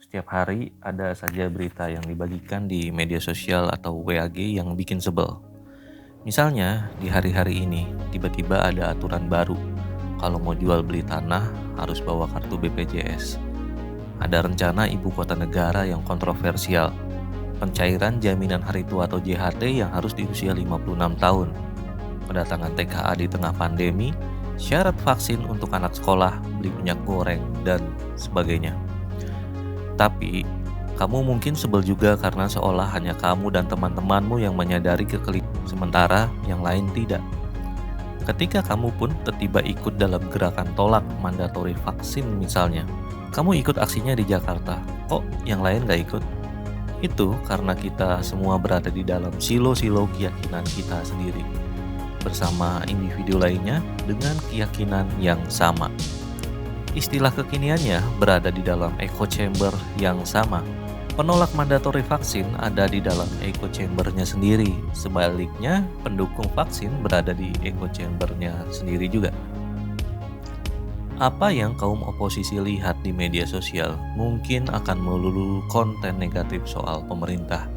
Setiap hari ada saja berita yang dibagikan di media sosial atau WAG yang bikin sebel. Misalnya, di hari-hari ini tiba-tiba ada aturan baru. Kalau mau jual beli tanah harus bawa kartu BPJS. Ada rencana ibu kota negara yang kontroversial. Pencairan jaminan hari tua atau JHT yang harus di usia 56 tahun. Kedatangan TKA di tengah pandemi, syarat vaksin untuk anak sekolah, beli minyak goreng, dan sebagainya. Tapi, kamu mungkin sebel juga karena seolah hanya kamu dan teman-temanmu yang menyadari kekeliruan, sementara yang lain tidak. Ketika kamu pun tiba-tiba ikut dalam gerakan tolak mandatori vaksin misalnya, kamu ikut aksinya di Jakarta, kok yang lain gak ikut? Itu karena kita semua berada di dalam silo-silo keyakinan kita sendiri, bersama individu lainnya dengan keyakinan yang sama. Istilah kekiniannya berada di dalam echo chamber yang sama. Penolak mandatori vaksin ada di dalam echo chambernya sendiri. Sebaliknya, pendukung vaksin berada di echo chambernya sendiri juga. Apa yang kaum oposisi lihat di media sosial mungkin akan melulu konten negatif soal pemerintah.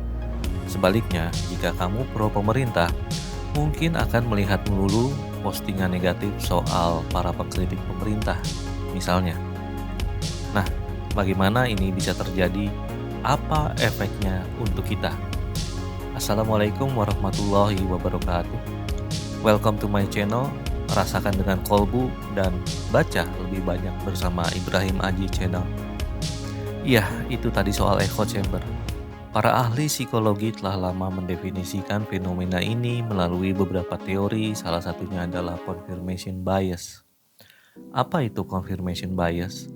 Sebaliknya, jika kamu pro pemerintah, mungkin akan melihat melulu postingan negatif soal para pengkritik pemerintah. Misalnya. Nah, bagaimana ini bisa terjadi? Apa efeknya untuk kita? Assalamualaikum warahmatullahi wabarakatuh. Welcome to my channel. Rasakan dengan kolbu dan baca lebih banyak bersama Ibrahim Aji Channel. Iya, itu tadi soal echo chamber. Para ahli psikologi telah lama mendefinisikan fenomena ini melalui beberapa teori, salah satunya adalah confirmation bias. Apa itu confirmation bias?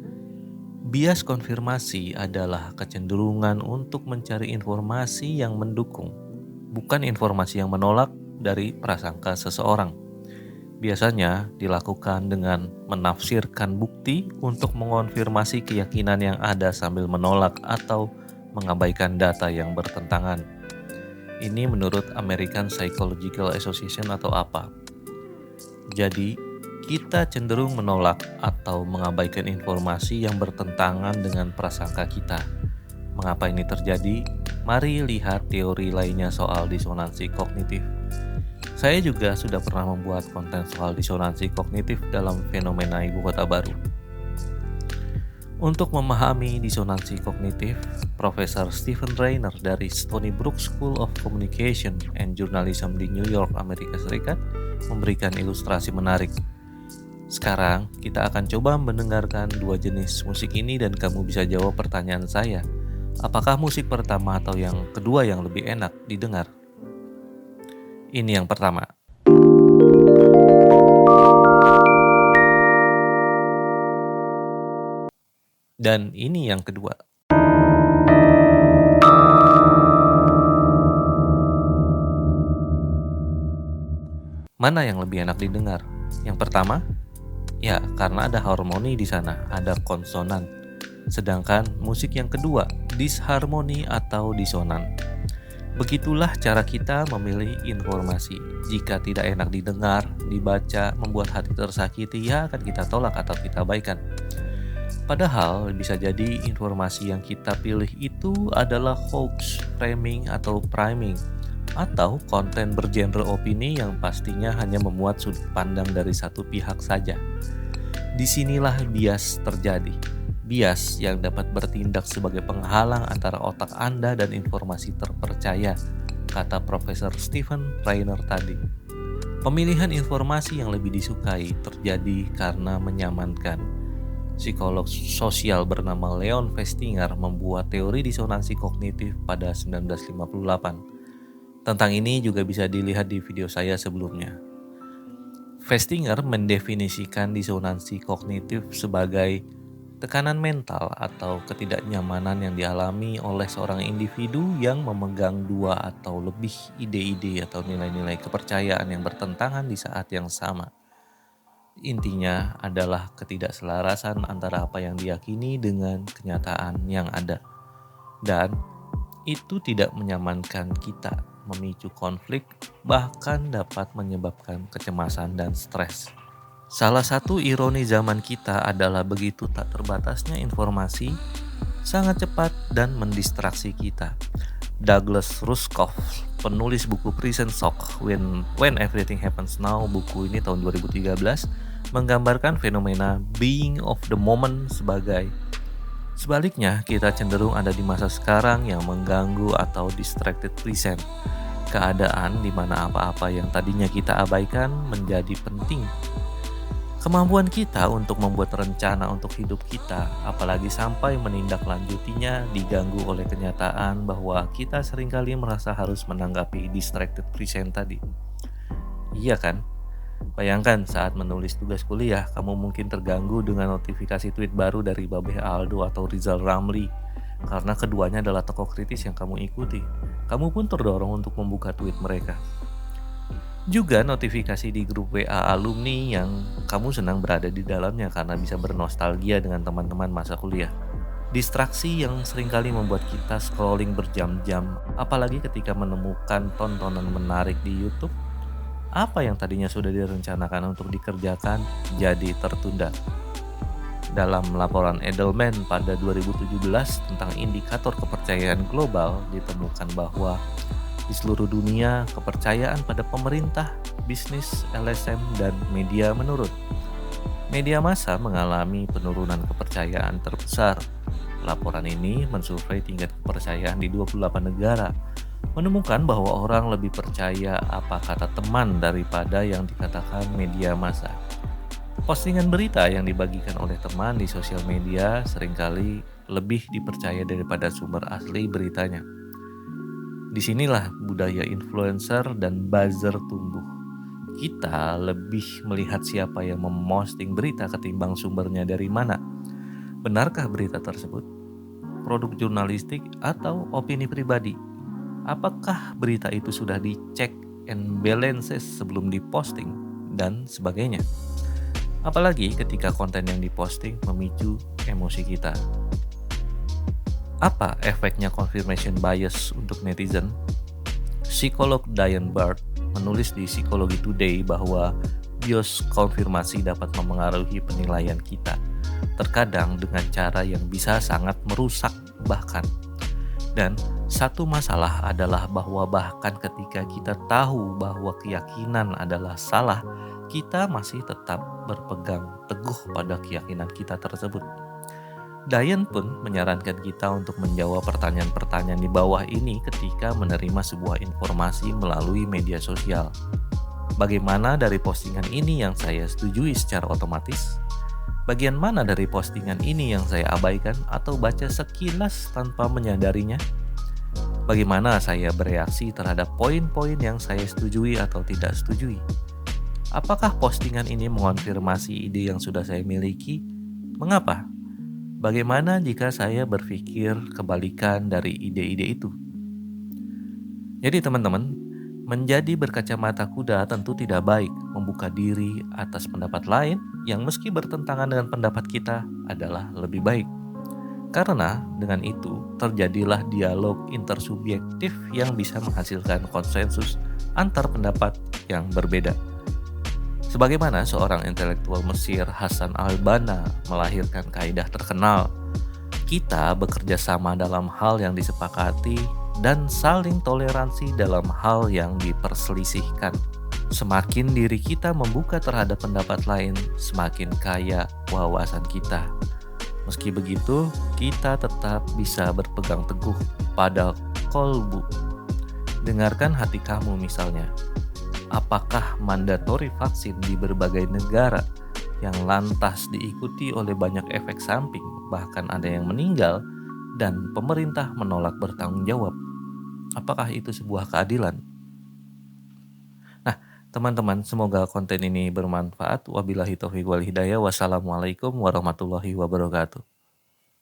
Bias konfirmasi adalah kecenderungan untuk mencari informasi yang mendukung, bukan informasi yang menolak dari prasangka seseorang. Biasanya dilakukan dengan menafsirkan bukti untuk mengonfirmasi keyakinan yang ada sambil menolak atau mengabaikan data yang bertentangan. Ini menurut American Psychological Association atau APA. Jadi, kita cenderung menolak atau mengabaikan informasi yang bertentangan dengan prasangka kita. Mengapa ini terjadi? Mari lihat teori lainnya soal disonansi kognitif. Saya juga sudah pernah membuat konten soal disonansi kognitif dalam fenomena ibu kota baru. Untuk memahami disonansi kognitif, Profesor Stephen Rainer dari Stony Brook School of Communication and Journalism di New York, Amerika Serikat, memberikan ilustrasi menarik. Sekarang, kita akan coba mendengarkan dua jenis musik ini dan kamu bisa jawab pertanyaan saya. Apakah musik pertama atau yang kedua yang lebih enak didengar? Ini yang pertama. Dan ini yang kedua. Mana yang lebih enak didengar? Yang pertama? Ya, karena ada harmoni di sana, ada konsonan. Sedangkan musik yang kedua, disharmoni atau disonan. Begitulah cara kita memilih informasi. Jika tidak enak didengar, dibaca, membuat hati tersakiti, ya akan kita tolak atau kita abaikan. Padahal bisa jadi informasi yang kita pilih itu adalah hoax, framing, atau priming, atau konten bergenre opini yang pastinya hanya memuat sudut pandang dari satu pihak saja. Disinilah bias terjadi. Bias yang dapat bertindak sebagai penghalang antara otak Anda dan informasi terpercaya, kata Profesor Stephen Rainer tadi. Pemilihan informasi yang lebih disukai terjadi karena menyamankan. Psikolog sosial bernama Leon Festinger membuat teori disonansi kognitif pada 1958. Tentang ini juga bisa dilihat di video saya sebelumnya. Festinger mendefinisikan disonansi kognitif sebagai tekanan mental atau ketidaknyamanan yang dialami oleh seorang individu yang memegang dua atau lebih ide-ide atau nilai-nilai kepercayaan yang bertentangan di saat yang sama. Intinya adalah ketidakselarasan antara apa yang diyakini dengan kenyataan yang ada. Dan itu tidak menyamankan kita, memicu konflik, bahkan dapat menyebabkan kecemasan dan stres. Salah satu ironi zaman kita adalah begitu tak terbatasnya informasi, sangat cepat dan mendistraksi kita. Douglas Rushkoff, penulis buku Prison Shock, When Everything Happens Now, buku ini tahun 2013, menggambarkan fenomena being of the moment sebagai sebaliknya, kita cenderung ada di masa sekarang yang mengganggu atau distracted present. Keadaan di mana apa-apa yang tadinya kita abaikan menjadi penting. Kemampuan kita untuk membuat rencana untuk hidup kita, apalagi sampai menindaklanjutinya, diganggu oleh kenyataan bahwa kita seringkali merasa harus menanggapi distracted present tadi. Iya kan? Bayangkan saat menulis tugas kuliah, kamu mungkin terganggu dengan notifikasi tweet baru dari Babeh Aldo atau Rizal Ramli, karena keduanya adalah tokoh kritis yang kamu ikuti. Kamu pun terdorong untuk membuka tweet mereka. Juga notifikasi di grup WA alumni yang kamu senang berada di dalamnya karena bisa bernostalgia dengan teman-teman masa kuliah. Distraksi yang seringkali membuat kita scrolling berjam-jam, apalagi ketika menemukan tontonan menarik di YouTube. Apa yang tadinya sudah direncanakan untuk dikerjakan jadi tertunda. Dalam laporan Edelman pada 2017 tentang indikator kepercayaan global, ditemukan bahwa di seluruh dunia, kepercayaan pada pemerintah, bisnis, LSM, dan media menurun. Media massa mengalami penurunan kepercayaan terbesar. Laporan ini mensurvei tingkat kepercayaan di 28 negara, menemukan bahwa orang lebih percaya apa kata teman daripada yang dikatakan media massa. Postingan berita yang dibagikan oleh teman di sosial media seringkali lebih dipercaya daripada sumber asli beritanya. Disinilah budaya influencer dan buzzer tumbuh. Kita lebih melihat siapa yang memposting berita ketimbang sumbernya dari mana. Benarkah berita tersebut? Produk jurnalistik atau opini pribadi? Apakah berita itu sudah dicek and balances sebelum diposting dan sebagainya? Apalagi ketika konten yang diposting memicu emosi kita. Apa efeknya confirmation bias untuk netizen? Psikolog Diane Bard menulis di Psychology Today bahwa bias konfirmasi dapat memengaruhi penilaian kita, terkadang dengan cara yang bisa sangat merusak bahkan. Dan satu masalah adalah bahwa bahkan ketika kita tahu bahwa keyakinan adalah salah, kita masih tetap berpegang teguh pada keyakinan kita tersebut. Diane pun menyarankan kita untuk menjawab pertanyaan-pertanyaan di bawah ini ketika menerima sebuah informasi melalui media sosial. Bagaimana dari postingan ini yang saya setujui secara otomatis? Bagian mana dari postingan ini yang saya abaikan atau baca sekilas tanpa menyadarinya? Bagaimana saya bereaksi terhadap poin-poin yang saya setujui atau tidak setujui? Apakah postingan ini mengonfirmasi ide yang sudah saya miliki? Mengapa? Bagaimana jika saya berpikir kebalikan dari ide-ide itu? Jadi teman-teman, menjadi berkacamata kuda tentu tidak baik. Membuka diri atas pendapat lain yang meski bertentangan dengan pendapat kita adalah lebih baik. Karena dengan itu terjadilah dialog intersubjektif yang bisa menghasilkan konsensus antar pendapat yang berbeda. Sebagaimana seorang intelektual Mesir Hasan al-Banna melahirkan kaidah terkenal, kita bekerja sama dalam hal yang disepakati dan saling toleransi dalam hal yang diperselisihkan. Semakin diri kita membuka terhadap pendapat lain, semakin kaya wawasan kita. Meski begitu, kita tetap bisa berpegang teguh pada kolbu. Dengarkan hati kamu misalnya. Apakah mandatori vaksin di berbagai negara yang lantas diikuti oleh banyak efek samping, bahkan ada yang meninggal, dan pemerintah menolak bertanggung jawab? Apakah itu sebuah keadilan? Nah, teman-teman, semoga konten ini bermanfaat. Wabillahi taufiq wal hidayah. Wassalamualaikum warahmatullahi wabarakatuh.